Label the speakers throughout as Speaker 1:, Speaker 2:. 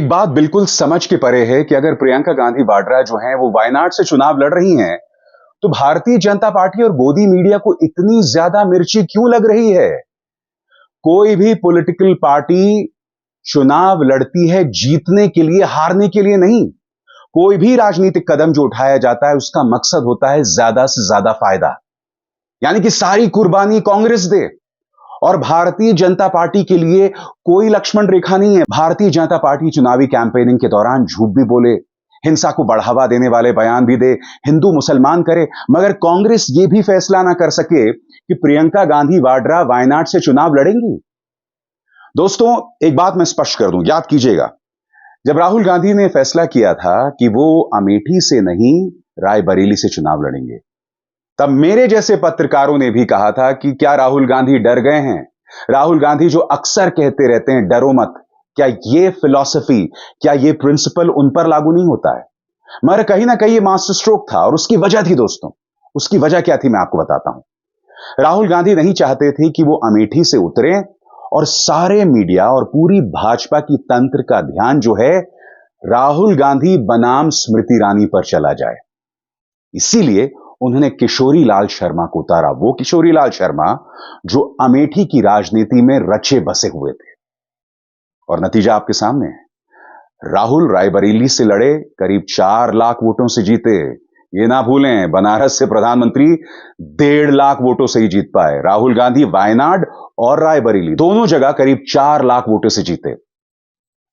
Speaker 1: एक बात बिल्कुल समझ के परे है कि अगर प्रियंका गांधी वाड्रा जो हैं वो वायनाड से चुनाव लड़ रही हैं, तो भारतीय जनता पार्टी और गोदी मीडिया को इतनी ज्यादा मिर्ची क्यों लग रही है? कोई भी पॉलिटिकल पार्टी चुनाव लड़ती है जीतने के लिए, हारने के लिए नहीं। कोई भी राजनीतिक कदम जो उठाया जाता है उसका मकसद होता है ज्यादा से ज्यादा फायदा, यानी कि सारी कुर्बानी कांग्रेस दे। और भारतीय जनता पार्टी के लिए कोई लक्ष्मण रेखा नहीं है। भारतीय जनता पार्टी चुनावी कैंपेनिंग के दौरान झूठ भी बोले, हिंसा को बढ़ावा देने वाले बयान भी दे, हिंदू मुसलमान करे, मगर कांग्रेस यह भी फैसला ना कर सके कि प्रियंका गांधी वाड्रा वायनाड से चुनाव लड़ेंगी। दोस्तों, एक बात मैं स्पष्ट कर दूं, याद कीजिएगा, जब राहुल गांधी ने फैसला किया था कि वो अमेठी से नहीं रायबरेली से चुनाव लड़ेंगे, तब मेरे जैसे पत्रकारों ने भी कहा था कि क्या राहुल गांधी डर गए हैं? राहुल गांधी जो अक्सर कहते रहते हैं डरो मत, क्या ये फिलॉसफी, क्या ये प्रिंसिपल उन पर लागू नहीं होता है? मगर कहीं ना कहीं ये मास्टर स्ट्रोक था और उसकी वजह थी दोस्तों। उसकी वजह क्या थी मैं आपको बताता हूं। राहुल गांधी नहीं चाहते थे कि वो अमेठी से उतरे और सारे मीडिया और पूरी भाजपा की तंत्र का ध्यान जो है राहुल गांधी बनाम स्मृति ईरानी पर चला जाए। इसीलिए उन्होंने किशोरी लाल शर्मा को उतारा, वो किशोरी लाल शर्मा जो अमेठी की राजनीति में रचे बसे हुए थे। और नतीजा आपके सामने है। राहुल रायबरेली से लड़े, करीब 4 लाख वोटों से जीते। ये ना भूलें, बनारस से प्रधानमंत्री 1.5 लाख वोटों से ही जीत पाए। राहुल गांधी वायनाड और रायबरेली दोनों जगह करीब 4 लाख वोटों से जीते।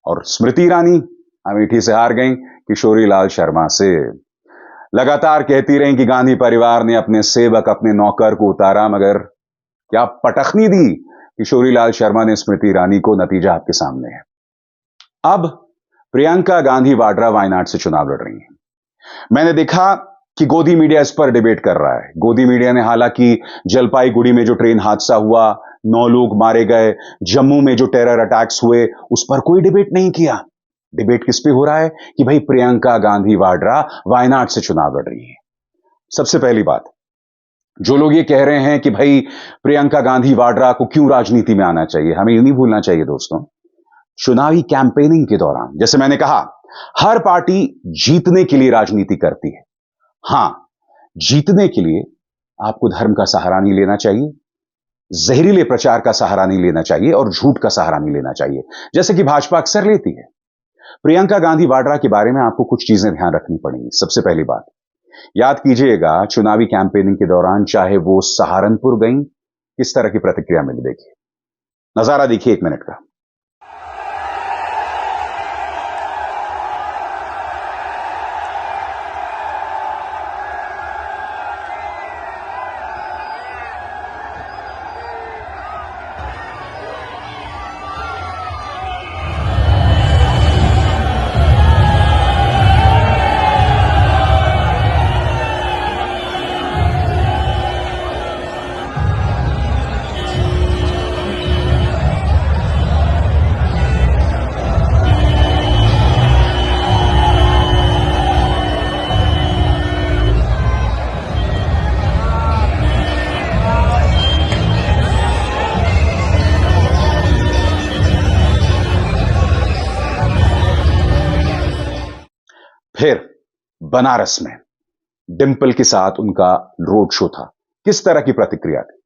Speaker 1: और स्मृति ईरानी अमेठी से हार गई किशोरी लाल शर्मा से। लगातार कहती रही कि गांधी परिवार ने अपने सेवक, अपने नौकर को उतारा, मगर क्या पटखनी दी किशोरी लाल शर्मा ने स्मृति ईरानी को। नतीजा आपके सामने है। अब प्रियंका गांधी वाड्रा वायनाड से चुनाव लड़ रही हैं। मैंने देखा कि गोदी मीडिया इस पर डिबेट कर रहा है। गोदी मीडिया ने हालांकि जलपाईगुड़ी में जो ट्रेन हादसा हुआ, 9 लोग मारे गए, जम्मू में जो टेरर अटैक्स हुए, उस पर कोई डिबेट नहीं किया। डिबेट किस पे हो रहा है कि भाई प्रियंका गांधी वाड्रा वायनाड से चुनाव लड़ रही है। सबसे पहली बात, जो लोग ये कह रहे हैं कि भाई प्रियंका गांधी वाड्रा को क्यों राजनीति में आना चाहिए, हमें ये नहीं भूलना चाहिए दोस्तों, चुनावी कैंपेनिंग के दौरान, जैसे मैंने कहा, हर पार्टी जीतने के लिए राजनीति करती है। हां, जीतने के लिए आपको धर्म का सहारा नहीं लेना चाहिए, जहरीले प्रचार का सहारा नहीं लेना चाहिए और झूठ का सहारा नहीं लेना चाहिए, जैसे कि भाजपा अक्सर लेती है। प्रियंका गांधी वाड्रा के बारे में आपको कुछ चीजें ध्यान रखनी पड़ेंगी। सबसे पहली बात, याद कीजिएगा, चुनावी कैंपेनिंग के दौरान चाहे वो सहारनपुर गई, किस तरह की प्रतिक्रिया मिली, देखिए, नजारा देखिए 1 मिनट का। फिर बनारस में डिंपल के साथ उनका रोड शो था, किस तरह की प्रतिक्रिया थी।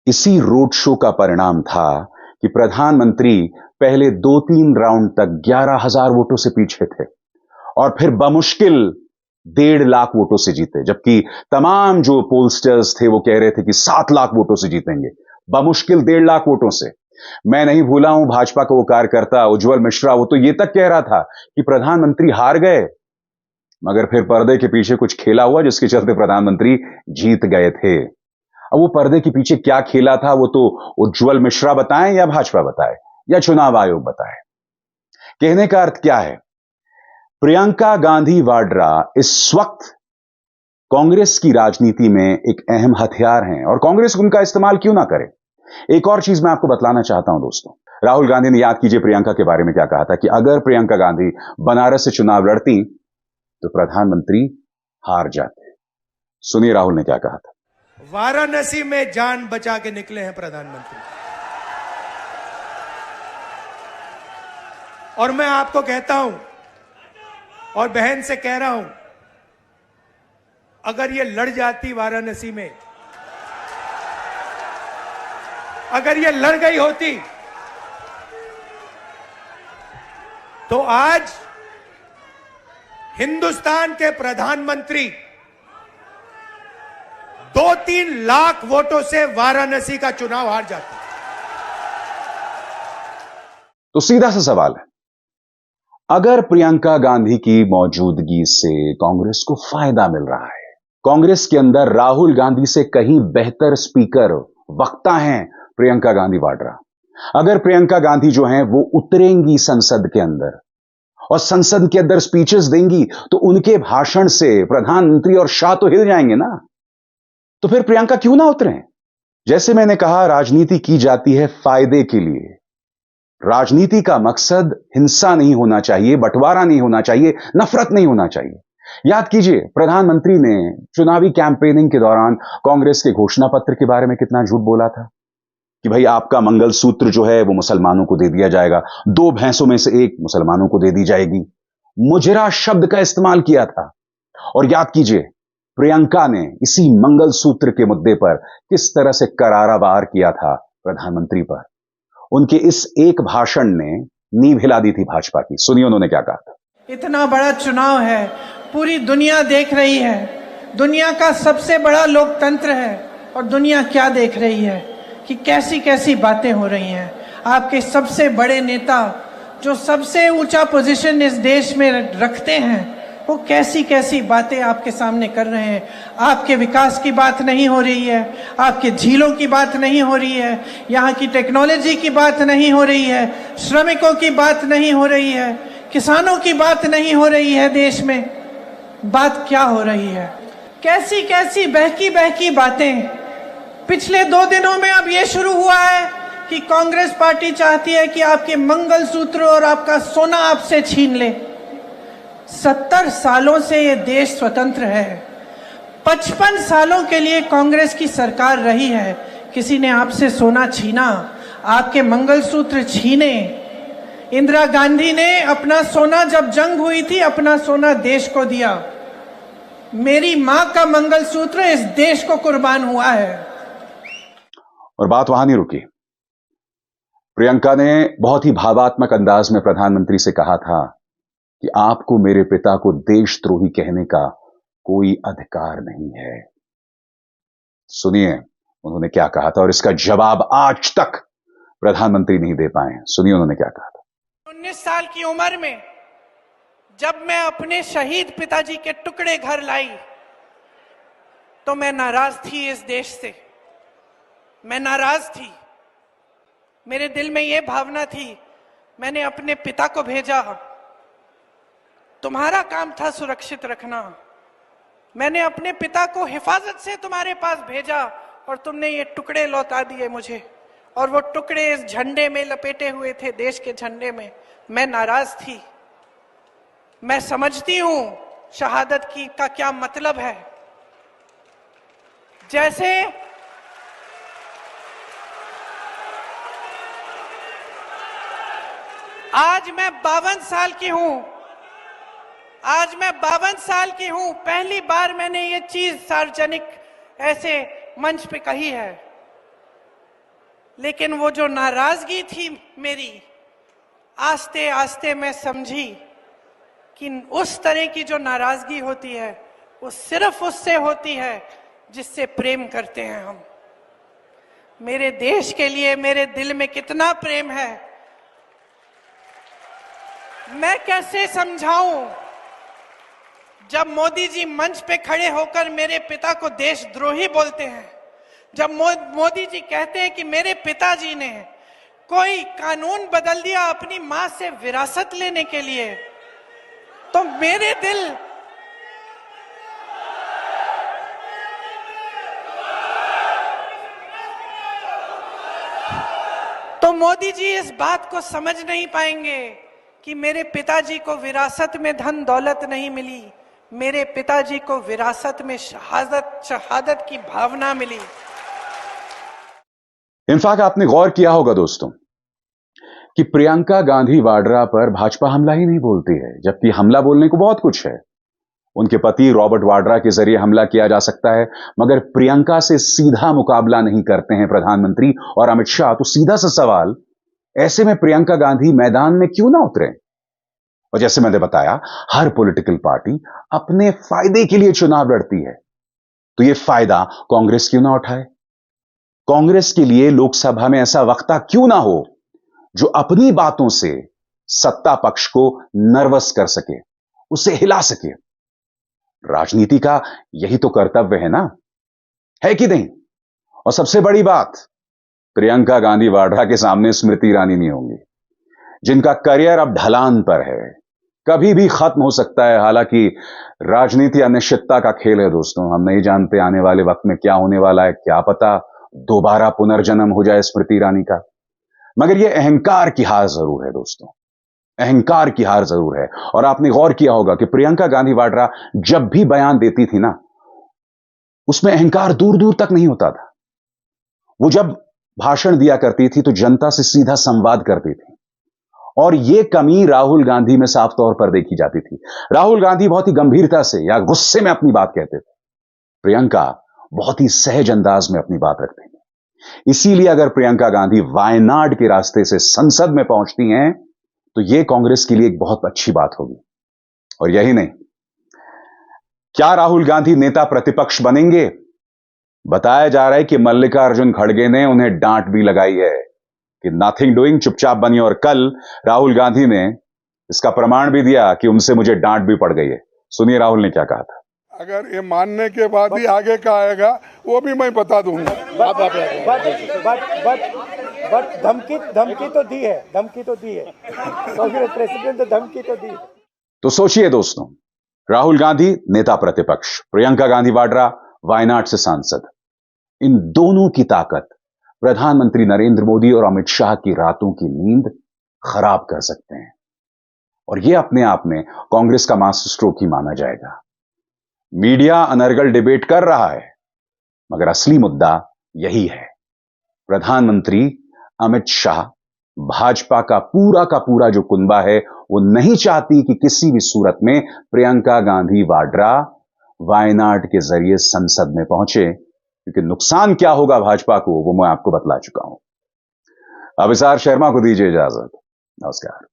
Speaker 1: इसी रोड शो का परिणाम था कि प्रधानमंत्री पहले 2-3 राउंड तक 11,000 वोटों से पीछे थे और फिर बमुश्किल 1.5 लाख वोटों से जीते, जबकि तमाम जो पोलस्टर्स थे वो कह रहे थे कि 7 लाख वोटों से जीतेंगे, बमुश्किल 1.5 लाख वोटों से। मैं नहीं भूला हूं भाजपा का वो कार्यकर्ता उज्जवल मिश्रा, वो तो ये तक कह रहा था कि प्रधानमंत्री हार गए, मगर फिर पर्दे के पीछे कुछ खेला हुआ जिसके चलते प्रधानमंत्री जीत गए थे। अब वो पर्दे के पीछे क्या खेला था वो तो उज्जवल मिश्रा बताएं या भाजपा बताए या चुनाव आयोग बताए। कहने का अर्थ क्या है, प्रियंका गांधी वाड्रा इस वक्त कांग्रेस की राजनीति में एक अहम हथियार हैं और कांग्रेस उनका इस्तेमाल क्यों ना करे। एक और चीज मैं आपको बतलाना चाहता हूं दोस्तों, राहुल गांधी ने, याद कीजिए प्रियंका के बारे में क्या कहा था कि अगर प्रियंका गांधी बनारस से चुनाव लड़ती तो प्रधानमंत्री हार जाते। सुनिए राहुल ने क्या कहा था।
Speaker 2: वाराणसी में जान बचा के निकले हैं प्रधानमंत्री, और मैं आपको कहता हूं और बहन से कह रहा हूं, अगर ये लड़ जाती वाराणसी में, अगर ये लड़ गई होती तो आज हिंदुस्तान के प्रधानमंत्री 2-3 लाख वोटों से वाराणसी का चुनाव हार जाते।
Speaker 1: तो सीधा सा सवाल है, अगर प्रियंका गांधी की मौजूदगी से कांग्रेस को फायदा मिल रहा है, कांग्रेस के अंदर राहुल गांधी से कहीं बेहतर स्पीकर, वक्ता हैं प्रियंका गांधी वाड्रा, अगर प्रियंका गांधी जो हैं वो उतरेंगी संसद के अंदर और संसद के अंदर स्पीचेस देंगी तो उनके भाषण से प्रधानमंत्री और शाह तो हिल जाएंगे ना, तो फिर प्रियंका क्यों ना उतरें। जैसे मैंने कहा, राजनीति की जाती है फायदे के लिए। राजनीति का मकसद हिंसा नहीं होना चाहिए, बंटवारा नहीं होना चाहिए, नफरत नहीं होना चाहिए। याद कीजिए, प्रधानमंत्री ने चुनावी कैंपेनिंग के दौरान कांग्रेस के घोषणा पत्र के बारे में कितना झूठ बोला था कि भाई आपका मंगलसूत्र जो है वो मुसलमानों को दे दिया जाएगा, 2 भैंसों में से एक मुसलमानों को दे दी जाएगी। मुजरा शब्द का इस्तेमाल किया था। और याद कीजिए, प्रियंका ने इसी मंगलसूत्र के मुद्दे पर किस तरह से करारा वार किया था प्रधानमंत्री पर। उनके इस एक भाषण ने नींव हिला दी थी भाजपा की। सुनिए उन्होंने क्या कहा था।
Speaker 3: इतना बड़ा चुनाव है, पूरी दुनिया देख रही है, दुनिया का सबसे बड़ा लोकतंत्र है, और दुनिया क्या देख रही है कि कैसी कैसी बातें हो रही हैं। आपके सबसे बड़े नेता जो सबसे ऊंचा पोजीशन इस देश में रखते हैं, वो कैसी कैसी बातें आपके सामने कर रहे हैं। आपके विकास की बात नहीं हो रही है, आपके झीलों की बात नहीं हो रही है, यहाँ की टेक्नोलॉजी की बात नहीं हो रही है, श्रमिकों की बात नहीं हो रही है, किसानों की बात नहीं हो रही है। देश में बात क्या हो रही है, कैसी कैसी बहकी बहकी बातें। पिछले 2 दिनों में अब ये शुरू हुआ है कि कांग्रेस पार्टी चाहती है कि आपके मंगलसूत्र और आपका सोना आपसे छीन ले। 70 सालों से ये देश स्वतंत्र है, 55 सालों के लिए कांग्रेस की सरकार रही है। किसी ने आपसे सोना छीना, आपके मंगलसूत्र छीने। इंदिरा गांधी ने अपना सोना, जब जंग हुई थी, अपना सोना देश को दिया। मेरी मां का मंगलसूत्र इस देश को कुर्बान हुआ है।
Speaker 1: और बात वहां नहीं रुकी। प्रियंका ने बहुत ही भावात्मक अंदाज में प्रधानमंत्री से कहा था कि आपको मेरे पिता को देशद्रोही कहने का कोई अधिकार नहीं है। सुनिए उन्होंने क्या कहा था, और इसका जवाब आज तक प्रधानमंत्री नहीं दे पाए। सुनिए उन्होंने क्या कहा था।
Speaker 3: 19 साल की उम्र में जब मैं अपने शहीद पिताजी के टुकड़े घर लाई तो मैं नाराज थी इस देश से, मैं नाराज थी। मेरे दिल में यह भावना थी, मैंने अपने पिता को भेजा, तुम्हारा काम था सुरक्षित रखना। मैंने अपने पिता को हिफाजत से तुम्हारे पास भेजा और तुमने ये टुकड़े लौटा दिए मुझे, और वो टुकड़े इस झंडे में लपेटे हुए थे, देश के झंडे में। मैं नाराज थी। मैं समझती हूं शहादत की का क्या मतलब है। जैसे आज मैं 52 साल की हूं, आज मैं 52 साल की हूं, पहली बार मैंने ये चीज सार्वजनिक ऐसे मंच पे कही है। लेकिन वो जो नाराजगी थी मेरी, आस्ते आस्ते मैं समझी कि उस तरह की जो नाराजगी होती है वो सिर्फ उससे होती है जिससे प्रेम करते हैं हम। मेरे देश के लिए मेरे दिल में कितना प्रेम है, मैं कैसे समझाऊं। जब मोदी जी मंच पे खड़े होकर मेरे पिता को देशद्रोही बोलते हैं, जब मोदी जी कहते हैं कि मेरे पिताजी ने कोई कानून बदल दिया अपनी मां से विरासत लेने के लिए, तो मेरे दिल तो मोदी जी इस बात को समझ नहीं पाएंगे कि मेरे पिताजी को विरासत में धन दौलत नहीं मिली, मेरे पिताजी को विरासत में शहादत की भावना मिली।
Speaker 1: इनफैक्ट आपने गौर किया होगा दोस्तों कि प्रियंका गांधी वाड्रा पर भाजपा हमला ही नहीं बोलती है, जबकि हमला बोलने को बहुत कुछ है। उनके पति रॉबर्ट वाड्रा के जरिए हमला किया जा सकता है, मगर प्रियंका से सीधा मुकाबला नहीं करते हैं प्रधानमंत्री और अमित शाह। तो सीधा सा सवाल, ऐसे में प्रियंका गांधी मैदान में क्यों ना उतरे? और जैसे मैंने बताया, हर पॉलिटिकल पार्टी अपने फायदे के लिए चुनाव लड़ती है, तो यह फायदा कांग्रेस क्यों ना उठाए? कांग्रेस के लिए लोकसभा में ऐसा वक्ता क्यों ना हो जो अपनी बातों से सत्ता पक्ष को नर्वस कर सके, उसे हिला सके। राजनीति का यही तो कर्तव्य है ना, है कि नहीं? और सबसे बड़ी बात, प्रियंका गांधी वाड्रा के सामने स्मृति ईरानी नहीं होंगी, जिनका करियर अब ढलान पर है, कभी भी खत्म हो सकता है। हालांकि राजनीति अनिश्चितता का खेल है दोस्तों, हम नहीं जानते आने वाले वक्त में क्या होने वाला है। क्या पता दोबारा पुनर्जन्म हो जाए स्मृति ईरानी का। मगर यह अहंकार की हार जरूर है दोस्तों, अहंकार की हार जरूर है। और आपने गौर किया होगा कि प्रियंका गांधी वाड्रा जब भी बयान देती थी ना, उसमें अहंकार दूर दूर तक नहीं होता था। वो जब भाषण दिया करती थी तो जनता से सीधा संवाद करती थी, और यह कमी राहुल गांधी में साफ तौर पर देखी जाती थी। राहुल गांधी बहुत ही गंभीरता से या गुस्से में अपनी बात कहते थे, प्रियंका बहुत ही सहज अंदाज में अपनी बात रखती थी। इसीलिए अगर प्रियंका गांधी वायनाड के रास्ते से संसद में पहुंचती हैं तो यह कांग्रेस के लिए एक बहुत अच्छी बात होगी। और यही नहीं, क्या राहुल गांधी नेता प्रतिपक्ष बनेंगे? बताया जा रहा है कि मल्लिकार्जुन खड़गे ने उन्हें डांट भी लगाई है कि नथिंग डूइंग, चुपचाप बनिए। और कल राहुल गांधी ने इसका प्रमाण भी दिया कि उनसे मुझे डांट भी पड़ गई है। सुनिए राहुल ने क्या कहा था।
Speaker 4: अगर ये मानने के बाद ही आगे का आएगा वो भी मैं बता दूंगा।
Speaker 5: बट धमकी तो दी है, तो फिर प्रेसिडेंट ने धमकी तो दी।
Speaker 1: तो सोचिए दोस्तों, राहुल गांधी नेता प्रतिपक्ष, प्रियंका गांधी वाड्रा वायनाड से सांसद, इन दोनों की ताकत प्रधानमंत्री नरेंद्र मोदी और अमित शाह की रातों की नींद खराब कर सकते हैं। और यह अपने आप में कांग्रेस का मास्टर स्ट्रोक ही माना जाएगा। मीडिया अनर्गल डिबेट कर रहा है, मगर असली मुद्दा यही है। प्रधानमंत्री अमित शाह, भाजपा का पूरा जो कुनबा है, वो नहीं चाहती कि किसी भी सूरत में प्रियंका गांधी वाड्रा वायनाड के जरिए संसद में पहुंचे, क्योंकि नुकसान क्या होगा भाजपा को वो मैं आपको बतला चुका हूं। अभिसार शर्मा को दीजिए इजाजत। नमस्कार।